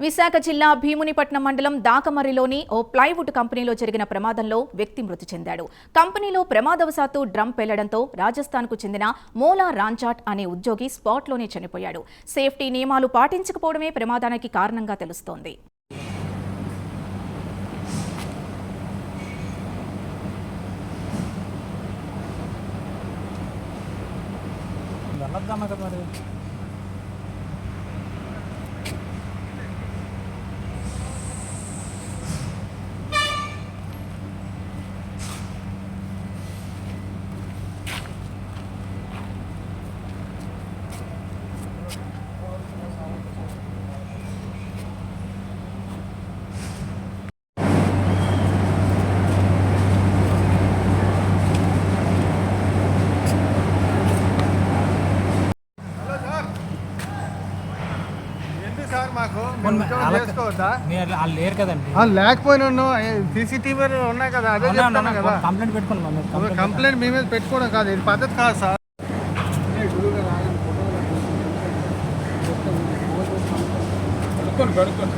విశాఖ జిల్లా భీమునిపట్నం మండలం దాకమర్రిలోని ఓ ప్లైవుడ్ కంపెనీలో జరిగిన ప్రమాదంలో వ్యక్తి మృతి చెందాడు. కంపెనీలో ప్రమాదవశాత్తు డ్రమ్ పేలడంతో రాజస్థాన్కు చెందిన మోలా రాంచాట్ అనే ఉద్యోగి స్పాట్లోనే చనిపోయాడు. సేఫ్టీ నియమాలు పాటించకపోవడమే ప్రమాదానికి కారణంగా తెలుస్తోంది. లేరు కదండి, లేకపోయినా సీసీటీవీ ఉన్నాయి కదా, అదే చెప్తాను కదా. కంప్లైంట్ పెట్టుకోండి. కంప్లైంట్ మీ మీద పెట్టుకోవడం కాదు, ఇది పద్ధతి కాదు సార్. కడుక్కోండి.